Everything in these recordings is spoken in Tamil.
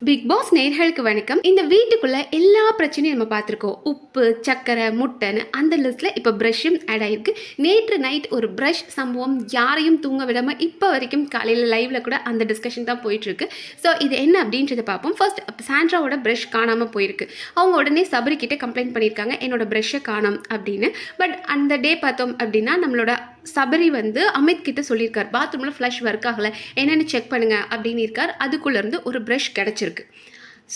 பிக் பாஸ் நேயர்களுக்கு வணக்கம். இந்த வீட்டுக்குள்ள எல்லா பிரச்சனையும் நம்ம பார்த்துருக்கோம். உப்பு, சர்க்கரை, முட்டைன்னு அந்த லிஸ்ட்ல இப்போ பிரஷ்ஷும் ஆட் ஆயிருக்கு. நேற்று நைட் ஒரு பிரஷ் சம்பவம் யாரையும் தூங்க விடாம இப்போ வரைக்கும் காலையில் லைவ்ல கூட அந்த டிஸ்கஷன் தான் போயிட்டு இருக்கு. ஸோ இது என்ன அப்படின்றத பார்ப்போம். ஃபர்ஸ்ட் சாண்ட்ராவோட பிரஷ் காணாமல் போயிருக்கு. அவங்க உடனே சபரி கிட்ட கம்ப்ளைண்ட் பண்ணியிருக்காங்க, என்னோட பிரஷ்ஷை காணோம் அப்படின்னு. பட் அந்த டே பார்த்தோம் அப்படின்னா நம்மளோட சபரி வந்து அமித் கிட்ட சொல்லியிருக்கார், பாத்ரூமில் ஃப்ளஷ் ஒர்க் ஆகலை, என்னென்னு செக் பண்ணுங்க அப்படின்னு இருக்கார். அதுக்குள்ளேருந்து ஒரு ப்ரஷ் கிடச்சிருக்கு.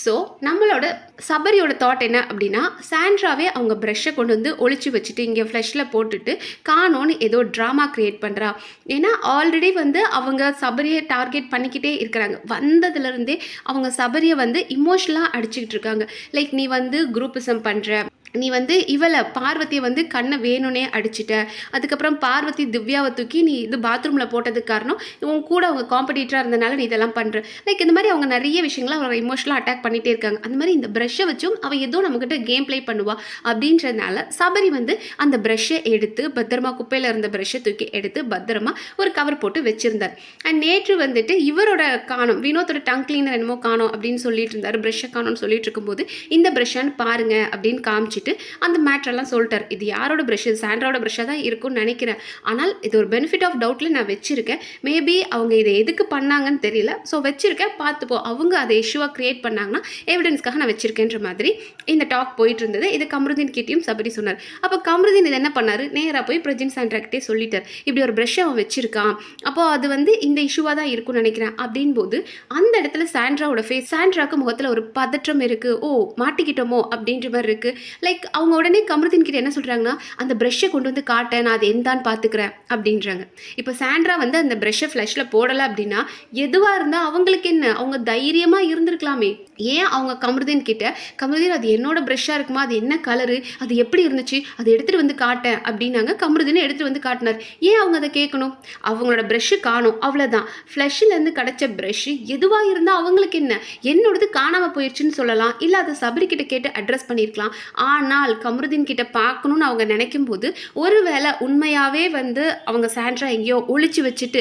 ஸோ நம்மளோட சபரியோட தாட் என்ன அப்படின்னா, சாண்ட்ராவே அவங்க ப்ரஷ்ஷை கொண்டு வந்து ஒழிச்சு வச்சுட்டு இங்கே ஃப்ளஷில் போட்டுட்டு காணோன்னு ஏதோ ட்ராமா க்ரியேட் பண்ணுறா. ஏன்னா ஆல்ரெடி வந்து அவங்க சபரியை டார்கெட் பண்ணிக்கிட்டே இருக்கிறாங்க. வந்ததுலேருந்தே அவங்க சபரியை வந்து இமோஷனலாக அடிச்சுக்கிட்டு இருக்காங்க. லைக் நீ வந்து குரூப்பிசம் பண்ணுற, நீ வந்து இவளை பார்வதியை வந்து கண்ணை வேணும்னே அடிச்சிட்ட, அதுக்கப்புறம் பார்வதி திவ்யாவை தூக்கி நீ இது பாத்ரூமில் போட்டதுக்கு காரணம் உன் கூட அவங்க காம்படிட்டராக இருந்தனால நீ இதெல்லாம் பண்ணுற. லைக் இந்த மாதிரி அவங்க நிறைய விஷயங்களை அவங்க இமோஷனலாக அட்டாக் பண்ணிகிட்டே இருக்காங்க. அந்த மாதிரி இந்த ப்ரஷ்ஷை வச்சும் அவள் ஏதோ நம்மக்கிட்ட கேம் ப்ளே பண்ணுவா அப்படின்றதுனால சபரி வந்து அந்த ப்ரஷ்ஷை எடுத்து பத்திரமா, குப்பையில் இருந்த ப்ரஷ்ஷை தூக்கி எடுத்து பத்திரமா ஒரு கவர் போட்டு வச்சுருந்தார். அண்ட் நேற்று வந்துட்டு இவரோட காணோம், வினோத்தோட டங் கிளீனர் என்னமோ காணோம் அப்படின்னு சொல்லிட்டு இருந்தார். ப்ரஷ்ஷை காணோம்னு சொல்லிட்டு இருக்கும்போது இந்த ப்ரஷ்ஷான்னு பாருங்க அப்படின்னு காமிச்சு அந்த மேட்டரெல்லாம் சொல்லிட்டார். இது யாரோட ப்ரஷ், சாண்ட்ராவோட ப்ரஷ்ஷாக தான் இருக்கும்னு நினைக்கிறேன். ஆனால் இது ஒரு பெனிஃபிட் ஆஃப் டவுட்டில் நான் வச்சுருக்கேன். மேபி அவங்க இதை எதுக்கு பண்ணாங்கன்னு தெரியல. ஸோ வச்சுருக்கேன், பார்த்துப்போம். அவங்க அதை இஷ்யூவாக க்ரியேட் பண்ணாங்கன்னா எவிடன்ஸ்க்காக நான் வச்சுருக்கேன்ற மாதிரி இந்த டாக் போயிட்டு இருந்தது. இது கமருதீன் கிட்டேயும் சபரி சொன்னார். அப்போ கமருதீன் இது என்ன பண்ணார், நேராக போய் பிரஜின் சாண்ட்ராக்கிட்டே சொல்லிட்டார், இப்படி ஒரு ப்ரஷ்ஷை அவன் வச்சிருக்கான், அப்போ அது வந்து இந்த இஷ்யூவாக தான் இருக்கும்னு நினைக்கிறேன் அப்படின் போது அந்த இடத்துல சாண்ட்ராவோட ஃபேஸ், சாண்ட்ராக்கு முகத்தில் ஒரு பதற்றம் இருக்குது. ஓ மாட்டிக்கிட்டோமோ அப்படின்ற மாதிரி இருக்குது. லைக் அவங்க உடனே கமருதீன் கிட்ட என்ன சொல்கிறாங்கன்னா, அந்த ப்ரஷ்ஷை கொண்டு வந்து காட்ட, நான் அது எந்தான்னு பார்த்துக்கிறேன் அப்படின்றாங்க. இப்போ சாண்ட்ரா வந்து அந்த ப்ரஷ்ஷை ஃப்ளஷில் போடலை அப்படின்னா எதுவாக இருந்தால் அவங்களுக்கு என்ன, அவங்க தைரியமாக இருந்திருக்கலாமே. ஏன் அவங்க கமருதீன் கிட்ட, கமருதீன் அது என்னோட ப்ரஷ்ஷாக இருக்குமா, அது என்ன கலரு, அது எப்படி இருந்துச்சு, அதை எடுத்துகிட்டு வந்து காட்டேன் அப்படின்னாங்க. கமருதீனை எடுத்துகிட்டு வந்து காட்டினார். ஏன் அவங்க அதை கேட்கணும்? அவங்களோட ப்ரஷ்ஷு காணும், அவ்வளோதான். ஃப்ளஷ்லேருந்து கிடச்ச ப்ரஷ்ஷு எதுவாக இருந்தால் அவங்களுக்கு என்ன, என்னோடது காணாமல் போயிடுச்சுன்னு சொல்லலாம், இல்லை அதை சபரி கிட்ட கேட்டு அட்ரஸ் பண்ணியிருக்கலாம். ஆனால் கமருதீன் கிட்ட பார்க்கணுன்னு அவங்க நினைக்கும் போது ஒருவேளை உண்மையாகவே வந்து அவங்க சாண்ட்ரா எங்கேயோ ஒழிச்சு வச்சுட்டு,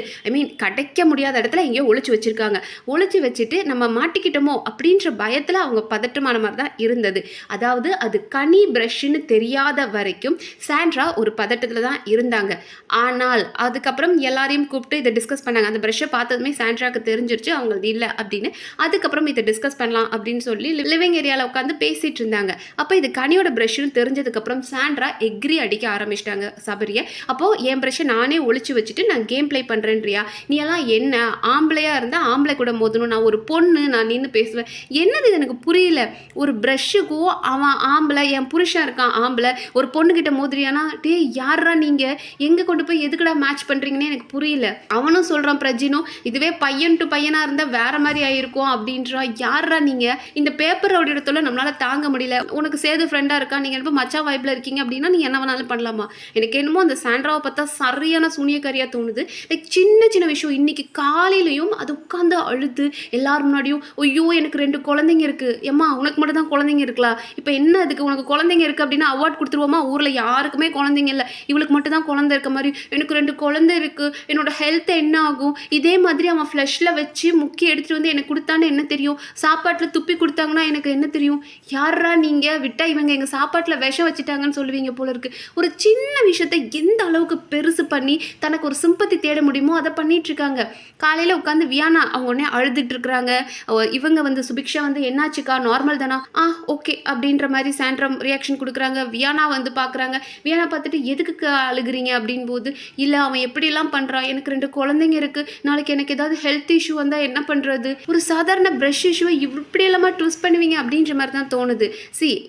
கிடைக்க முடியாத இடத்துல எங்கேயோ ஒழிச்சு வச்சுருக்காங்க, ஒழிச்சு வச்சுட்டு நம்ம மாட்டிக்கிட்டோமோ அப்படின்ற பயத்தில் அவங்க பதட்டமான மாதிரி தான் இருந்தது. அதாவது அது கனி ப்ரஷ்ஷுன்னு தெரியாத வரைக்கும் சாண்ட்ரா ஒரு பதட்டத்தில் தான் இருந்தாங்க. ஆனால் அதுக்கப்புறம் எல்லாரையும் கூப்பிட்டு இதை டிஸ்கஸ் பண்ணாங்க. அந்த ப்ரஷ்ஷை பார்த்ததுமே சாண்ட்ராக்கு தெரிஞ்சிருச்சு அவங்களது இல்லை அப்படின்னு. அதுக்கப்புறம் இதை டிஸ்கஸ் பண்ணலாம் அப்படின்னு சொல்லி லிவிங் ஏரியாவில் உட்காந்து பேசிகிட்டு இருந்தாங்க. அப்போ இது கனியோட ப்ரஷ்ஷுன்னு தெரிஞ்சதுக்கப்புறம் சாண்ட்ரா எக்ரி அடிக்க ஆரம்பிச்சிட்டாங்க சபரியை. அப்போது என் ப்ரஷ்ஷை நானே ஒழிச்சு வச்சுட்டு நான் கேம் ப்ளே பண்ணுறேன்றியா, நீ எல்லாம் என்ன ஆம்பளையாக இருந்தால் ஆம்பளை கூட மோதணும், நான் ஒரு பொண்ணு, நான் நின்று பேசுவேன், என்னது இது எனக்கு புரியல. ஒரு ப்ரஷ்ஷுக்கும் அவன் ஆம்பளை, என் புருஷன் இருக்கான் ஆம்பளை, ஒரு பொண்ணுக்கிட்ட மோதிரியானா, டே யாரா நீங்கள், எங்கே கொண்டு போய் எதுக்கடா மேட்ச் பண்ணுறீங்கன்னு எனக்கு புரியல. அவனும் சொல்கிறான் பிரஜினும், இதுவே பையன் டு பையனாக இருந்தால் வேற மாதிரி ஆகிருக்கும் அப்படின்றா. யாரா நீங்கள், இந்த பேப்பர் இடத்துல நம்மளால் தாங்க முடியல, உனக்கு சேது ஃப்ரெண்டாக இருக்கா, நீங்கள் என்னப்போ மச்சா வாய்ப்பில் இருக்கீங்க அப்படின்னா நீ என்ன வேணாலும் பண்ணலாமா. எனக்கு என்னமோ அந்த சாண்ட்ராவை பார்த்தா சரியான சூனியக்காரியாக தோணுது. லைக் சின்ன சின்ன விஷயம், இன்னைக்கு காலையிலையும் அது உட்காந்து அழுது எல்லாரும் முன்னாடியும், ஐயோ எனக்கு 2 குழந்தைங்க இருக்குது, ஏம்மா உனக்கு மட்டும் தான் குழந்தைங்க இருக்கலாம், இப்போ என்ன அதுக்கு உனக்கு குழந்தைங்க இருக்குது அப்படின்னா அவார்ட் கொடுத்துருவோமா, ஊரில் யாருக்குமே குழந்தைங்க இல்லை, இவளுக்கு மட்டும் தான் குழந்தை இருக்க மாதிரி, எனக்கு 2 குழந்தை இருக்குது, என்னோட ஹெல்த் என்ன ஆகும். இதே மாதிரி அவன் ஃப்ளஷில் வச்சு முக்கி எடுத்துகிட்டு வந்து எனக்கு கொடுத்தான்னு என்ன தெரியும், சாப்பாட்டில் துப்பி கொடுத்தாங்கன்னா எனக்கு என்ன தெரியும். யாரா நீங்கள், விட்டா இவங்க எங்கள் சாப்பாட்டில் விஷம் வச்சுட்டாங்கன்னு சொல்லுவீங்க போல இருக்குது. ஒரு சின்ன விஷயத்தை எந்த அளவுக்கு பெருசு பண்ணி தனக்கு ஒரு சிம்பத்தி தேட முடியுமோ அதை பண்ணிகிட்ருக்காங்க. காலையில் உட்காந்து வியானா அவங்க உடனே அழுதுட்டு இருக்கிறாங்க. இவங்க வந்து சுபிக்ஷா வந்து என்னாச்சுக்கா, நார்மல் தானா, ஓகே அப்படின்ற மாதிரி சாண்ட்ரம் ரியாக்ஷன் கொடுக்குறாங்க. வியானா வந்து பார்க்குறாங்க. வியானா பார்த்துட்டு எதுக்கு அழுகுறீங்க அப்படின் போது, இல்லை அவன் எப்படிலாம் பண்ணுறான், எனக்கு 2 குழந்தைங்க இருக்குது, நாளைக்கு எனக்கு ஏதாவது ஹெல்த் இஷ்யூ வந்தால் என்ன பண்ணுறது, ஒரு சாதாரண ப்ரஷ் இஷ்யூவை இப்படி இல்லாமல் ட்விஸ்ட் பண்ணுவீங்க அப்படின்ற மாதிரி தான் தோணுது.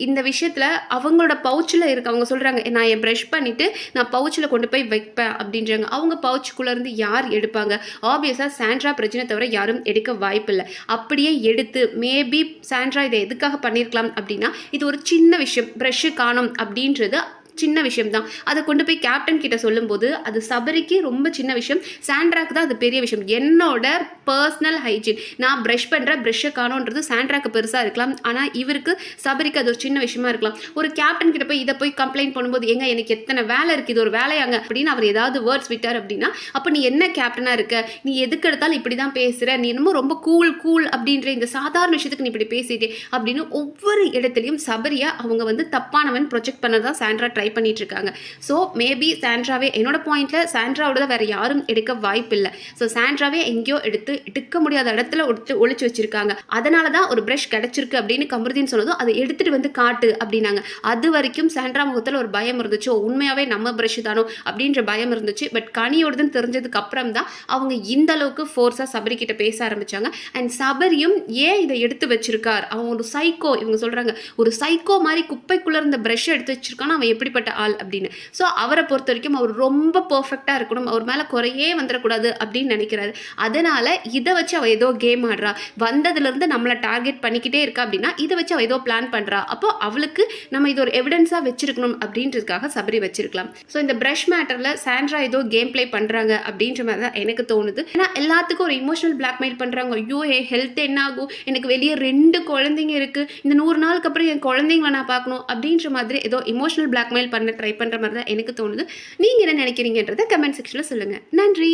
இந்த விஷயத்தில் அவங்களோட பவுச்சில் இருக்கு. அவங்க சொல்கிறாங்க, நான் என் ப்ரஷ் பண்ணிவிட்டு நான் பவுச்சில் கொண்டு போய் வைப்பேன் அப்படின்றாங்க. அவங்க பவுச்சுக்குள்ளேருந்து யார் எடுப்பாங்க? ஆப்வியஸாக சாண்ட்ரா பிரச்சனை தவிர யாரும் எடுக்க வாய்ப்பில்லை. அப்படியே எடுத்து மேபி சாண்ட்ரா இதை எதுக்காக பண்ணியிருக்கலாம் அப்படின்னா, இது ஒரு சின்ன விஷயம், ப்ரஷ்ஷு காணும் அப்படின்றது சின்ன விஷயம் தான். அதை கொண்டு போய் கேப்டன் கிட்ட சொல்லும்போது அது சபரிக்கு ரொம்ப சின்ன விஷயம், சாண்ட்ராக்கு தான் அது பெரிய விஷயம். என்னோட பர்சனல் ஹைஜீன், நான் ப்ரஷ் பண்ணுற ப்ரஷ்ஷை காணோன்றது சாண்ட்ராக்கு பெருசாக இருக்கலாம், ஆனால் இவருக்கு சபரிக்கு அது ஒரு சின்ன விஷயமா இருக்கலாம். ஒரு கேப்டன் கிட்ட போய் இதை போய் கம்ப்ளைண்ட் பண்ணும்போது எங்க எனக்கு எத்தனை வேலை இருக்குது, இது ஒரு வேலையாங்க அப்படின்னு அவர் ஏதாவது வேர்ட்ஸ் விட்டார் அப்படின்னா, அப்போ நீ என்ன கேப்டனாக இருக்க, நீ எதுக்கு எடுத்தாலும் இப்படி தான் பேசுகிற, நீ என்னமோ ரொம்ப கூல் அப்படின்ற இந்த சாதாரண விஷயத்துக்கு நீ இப்படி பேசிட்டே அப்படின்னு ஒவ்வொரு இடத்துலையும் சபரியை அவங்க வந்து தப்பானவன் ப்ரொஜெக்ட் பண்ணதான் சாண்ட்ரா ட்ரை பண்ணிட்டு இருக்காங்க. ஸோ மேபி சாண்ட்ராவே, என்னோட பாயிண்ட்ல சாண்ட்ராவோட வேற யாரும் எடுக்க வாய்ப்பு இல்லை. ஸோ சாண்ட்ராவே எங்கேயோ எடுக்க முடியாத இடத்துல ஒளிச்சு வச்சிருக்காங்க. அதனால தான் ஒரு ப்ரஷ் கிடைச்சிருக்கு அப்படின்னு கமருதீன் சொன்னதும் அதை எடுத்துட்டு வந்து காட்டு அப்படின்னாங்க. அது வரைக்கும் சாண்ட்ரா முகத்தில் ஒரு பயம் இருந்துச்சு, உண்மையாவே நம்ம ப்ரஷ் தானோ அப்படின்ற பயம் இருந்துச்சு. பட் கனியோடதுன்னு தெரிஞ்சதுக்கு அப்புறம் தான் அவங்க இந்த அளவுக்கு ஃபோர்ஸா சபரி கிட்ட பேச ஆரம்பிச்சாங்க. அண்ட் சபரியும் ஏன் இதை எடுத்து வச்சிருக்கார், அவன் ஒரு சைக்கோ, இவங்க சொல்றாங்க ஒரு சைக்கோ மாதிரி குப்பைக்குள்ள இருந்த ப்ரஷ் எடுத்து வச்சிருக்கான்னு அவன் எப்படிப்பட்ட ஆள் அப்படின்னு. ஸோ அவரை பொறுத்த வரைக்கும் அவர் ரொம்ப பர்ஃபெக்டாக இருக்கணும், அவர் மேலே குறையே வந்துடக்கூடாது அப்படின்னு நினைக்கிறாரு. அதனால இதை வச்சு அவள் ஏதோ கேம் ஆடுறா, வந்ததுலேருந்து நம்மளை டார்கெட் பண்ணிக்கிட்டே இருக்கா அப்படின்னா இதை வச்சு அவள் ஏதோ பிளான் பண்ணுறா, அப்போ அவளுக்கு நம்ம இது ஒரு எவிடன்ஸாக வச்சிருக்கணும் அப்படின்றதுக்காக சபரி வச்சிருக்கலாம். ஸோ இந்த ப்ரஷ் மேட்டரில் சாண்ட்ரா ஏதோ கேம் பிளே பண்ணுறாங்க அப்படின்ற மாதிரி தான் எனக்கு தோணுது. ஏன்னா எல்லாத்துக்கும் ஒரு இமோஷனல் பிளாக்மெயில் பண்ணுறாங்க. ஐயோ என் ஹெல்த் என்ன ஆகும், எனக்கு வெளியே 2 குழந்தைங்க இருக்குது, இந்த 100 நாளுக்கு அப்புறம் என் குழந்தைங்களை நான் பார்க்கணும் அப்படின்ற மாதிரி ஏதோ இமோஷனல் பிளாக்மெயில் பண்ண ட்ரை பண்ணுற மாதிரி தான் எனக்கு தோணுது. நீங்கள் என்ன நினைக்கிறீங்கன்றதை கமெண்ட் செக்ஷனில் சொல்லுங்கள். நன்றி.